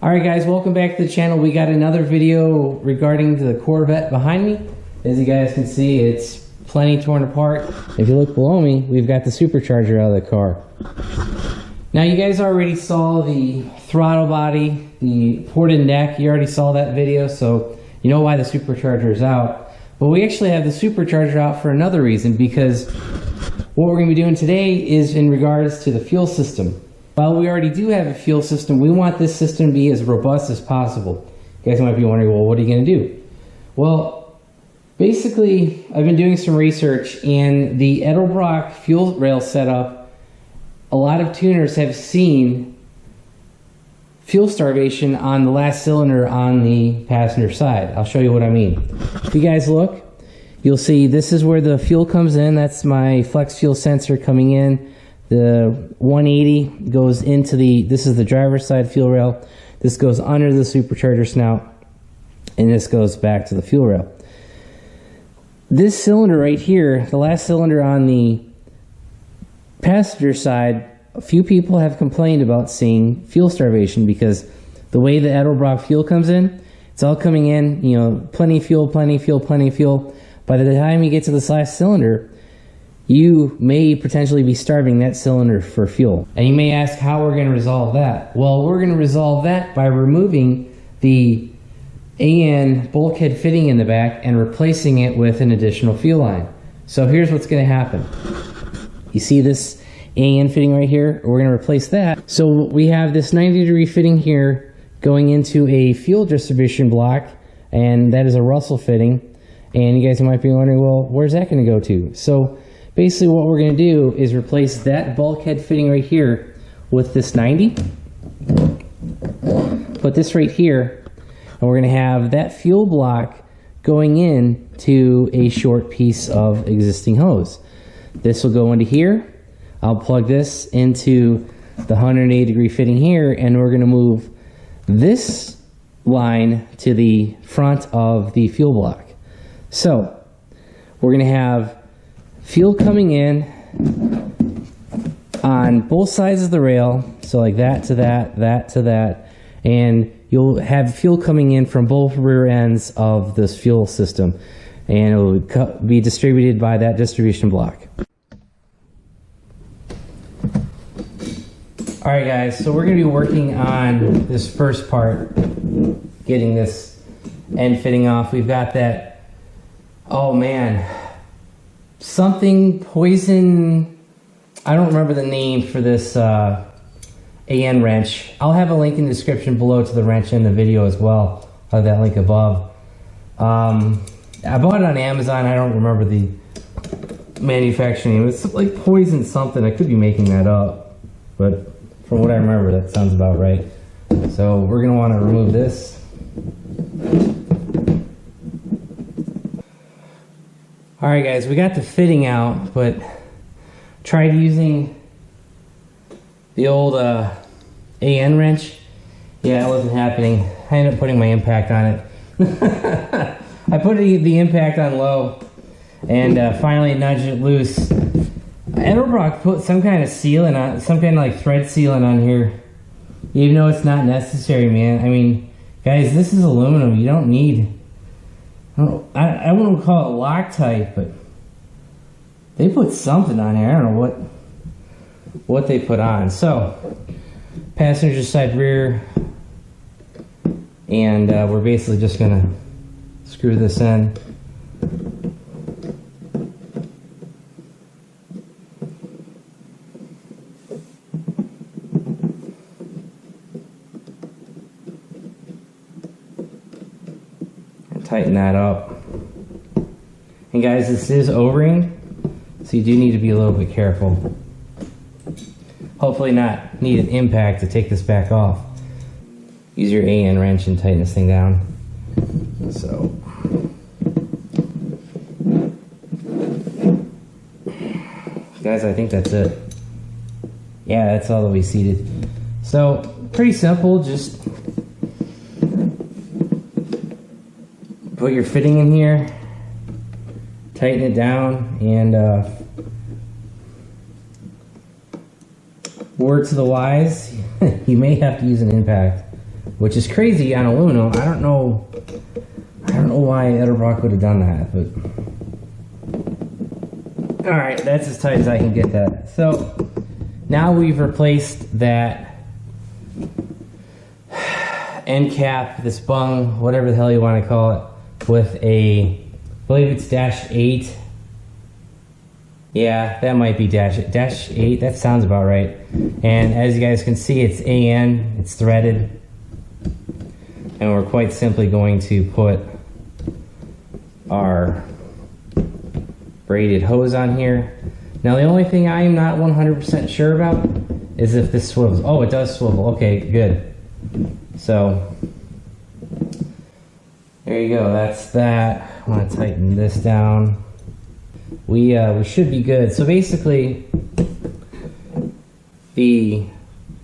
Alright guys, welcome back to the channel. We got another video regarding the Corvette behind me. As you guys can see, it's plenty torn apart. If you look below me, we've got the supercharger out of the car. Now you guys already saw the throttle body, the ported neck. You already saw that video, so you know why the supercharger is out. But we actually have the supercharger out for another reason, because what we're going to be doing today is in regards to the fuel system. While we already do have a fuel system, we want this system to be as robust as possible. You guys might be wondering, well, what are you going to do? Well, basically, I've been doing some research, and the Edelbrock fuel rail setup, a lot of tuners have seen fuel starvation on the last cylinder on the passenger side. I'll show you what I mean. If you guys look, you'll see this is where the fuel comes in. That's my flex fuel sensor coming in. The 180 goes into this is the driver's side fuel rail. This goes under the supercharger snout, and this goes back to the fuel rail. This cylinder right here, the last cylinder on the passenger side, a few people have complained about seeing fuel starvation because the way the Edelbrock fuel comes in, it's all coming in, you know, plenty of fuel, plenty of fuel, plenty of fuel. By the time you get to this last cylinder, you may potentially be starving that cylinder for fuel. And you may ask how we're going to resolve that. Well, we're going to resolve that by removing the AN bulkhead fitting in the back and replacing it with an additional fuel line. So here's what's going to happen. You see this AN fitting right here? We're going to replace that. So we have this 90-degree fitting here going into a fuel distribution block, and that is a Russell fitting. And you guys might be wondering, well, where's that going to go to? So basically what we're going to do is replace that bulkhead fitting right here with this 90. Put this right here, and we're going to have that fuel block going in to a short piece of existing hose. This will go into here. I'll plug this into the 180-degree fitting here, and we're going to move this line to the front of the fuel block. So we're going to have fuel coming in on both sides of the rail, so like that to that, that to that, and you'll have fuel coming in from both rear ends of this fuel system, and it will be distributed by that distribution block. Alright guys, so we're going to be working on this first part, getting this end fitting off. We've got that, oh man, something poison, I don't remember the name for this AN wrench. I'll have a link in the description below to the wrench in the video as well. I'll have that link above. I bought it on Amazon. I don't remember the manufacturing name. It's like poison something. I could be making that up, but from what I remember, that sounds about right. So we're going to want to remove this. Alright guys, we got the fitting out, but tried using the old AN wrench. Yeah, it wasn't happening. I ended up putting my impact on it. I put the impact on low, and finally nudged it loose. Edelbrock put some kind of sealant on, some kind of like thread sealant on here, even though it's not necessary, man. I mean, guys, this is aluminum. You don't need, I wouldn't call it Loctite, but they put something on here. I don't know what they put on. So, passenger side rear, and we're basically just gonna screw this in. Tighten that up. And guys, this is O-ring, so you do need to be a little bit careful. Hopefully not need an impact to take this back off. Use your AN wrench and tighten this thing down. So guys, I think that's it. Yeah, that's all that we seated. So pretty simple, just put your fitting in here, tighten it down, and word to the wise, you may have to use an impact. which is crazy on aluminum. I don't know why Edelbrock would have done that, but all right, that's as tight as I can get that. So now we've replaced that end cap, this bung, whatever the hell you want to call it, with a, I believe it's -8. Yeah, that might be -8. That sounds about right. And as you guys can see, it's AN, it's threaded. And we're quite simply going to put our braided hose on here. Now the only thing I am not 100% sure about is if this swivels. Oh, it does swivel. Okay, good. So there you go. That's that. I want to tighten this down. We should be good. So basically, the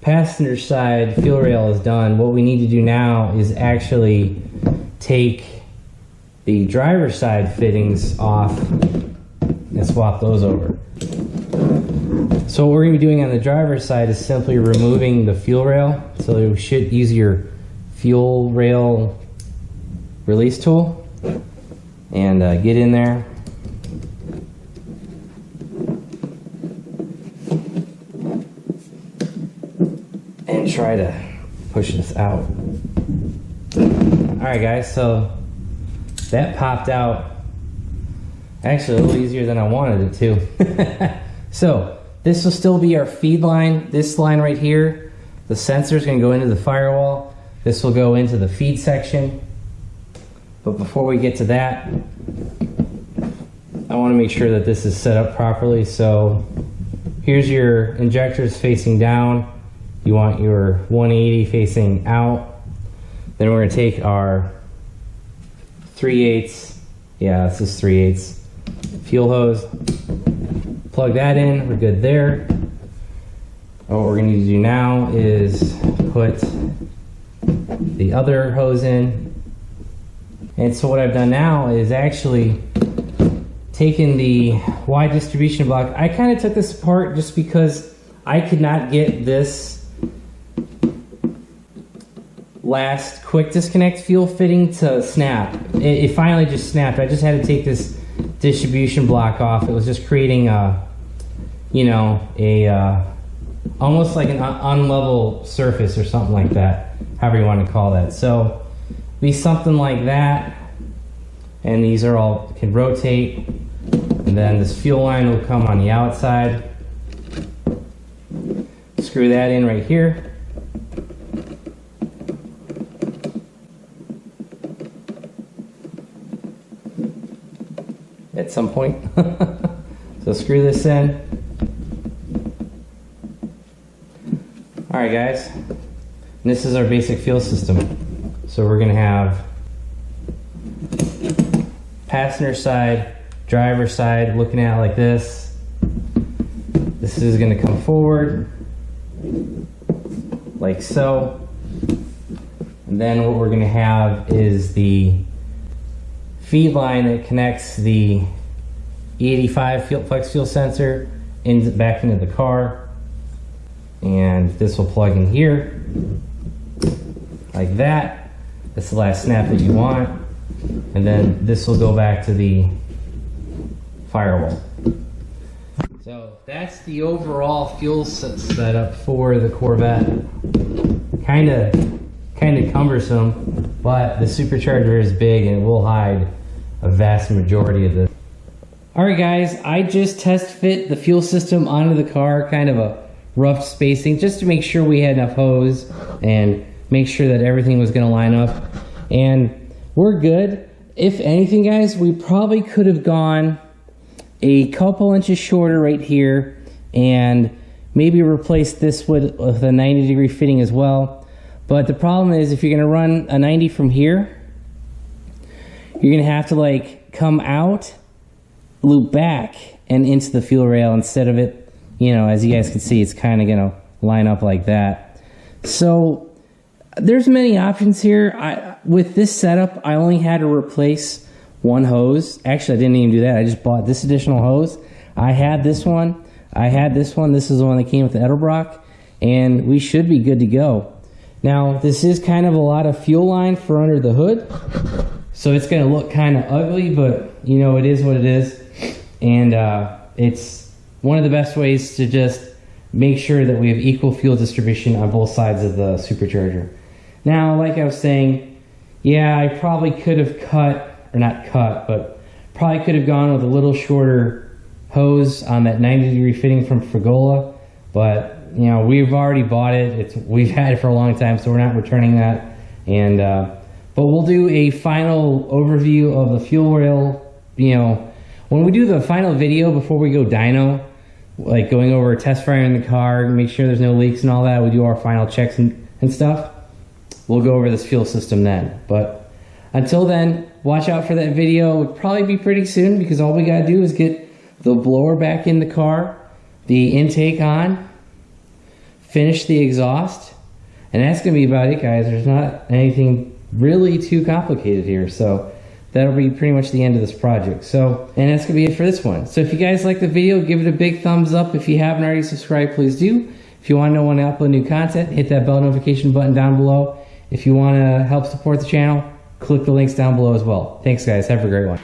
passenger side fuel rail is done. What we need to do now is actually take the driver's side fittings off and swap those over. So what we're going to be doing on the driver's side is simply removing the fuel rail. So you should use your fuel rail release tool and get in there. And try to push this out. Alright guys, so that popped out actually a little easier than I wanted it to. So this will still be our feed line. This line right here, the sensor is going to go into the firewall. This will go into the feed section. But before we get to that, I want to make sure that this is set up properly. So here's your injectors facing down. You want your 180 facing out. Then we're going to take our 3/8, yeah, this is 3/8 fuel hose. Plug that in, we're good there. And what we're going to need to do now is put the other hose in. And so what I've done now is actually taken the Y distribution block. I kind of took this apart just because I could not get this last quick disconnect fuel fitting to snap. It finally just snapped. I just had to take this distribution block off. It was just creating a, you know, almost like an unlevel surface or something like that, however you want to call that. So be something like that, and these are all can rotate, and then this fuel line will come on the outside. Screw that in right here. At some point. So screw this in. Alright guys, and this is our basic fuel system. So we're going to have passenger side, driver side looking at it like this. This is going to come forward like so. And then what we're going to have is the feed line that connects the E85 flex fuel sensor back into the car, and this will plug in here like that. That's the last snap that you want, and then this will go back to the firewall. So that's the overall fuel setup for the Corvette. Kind of cumbersome, but the supercharger is big and it will hide a vast majority of this. Alright guys, I just test fit the fuel system onto the car, kind of a rough spacing, just to make sure we had enough hose and make sure that everything was going to line up. And we're good. If anything guys, we probably could have gone a couple inches shorter right here and maybe replace this with a 90-degree fitting as well. But the problem is, if you're going to run a 90 from here, you're going to have to like come out, loop back, and into the fuel rail instead of it, you know, as you guys can see, it's kind of going to line up like that. So there's many options here. With this setup, I only had to replace one hose. Actually, I didn't even do that. I just bought this additional hose. I had this one. I had this one. This is the one that came with the Edelbrock, and we should be good to go. Now, this is kind of a lot of fuel line for under the hood, so it's going to look kind of ugly, but you know, it is what it is. And it's one of the best ways to just make sure that we have equal fuel distribution on both sides of the supercharger. Now, like I was saying, yeah, I probably could have but probably could have gone with a little shorter hose on that 90-degree fitting from Frigola, but you know, we've already bought it. We've had it for a long time, so we're not returning that. And but we'll do a final overview of the fuel rail. You know, when we do the final video before we go dyno, like going over test firing the car, make sure there's no leaks and all that, we do our final checks and stuff, we'll go over this fuel system then. But until then, watch out for that video. It'll probably be pretty soon, because all we gotta do is get the blower back in the car, the intake on, finish the exhaust, and that's gonna be about it, guys. There's not anything really too complicated here, so that'll be pretty much the end of this project. So, and that's gonna be it for this one. So if you guys like the video, give it a big thumbs up. If you haven't already subscribed, please do. If you want to know when I upload new content, hit that bell notification button down below. If you want to help support the channel, click the links down below as well. Thanks, guys. Have a great one.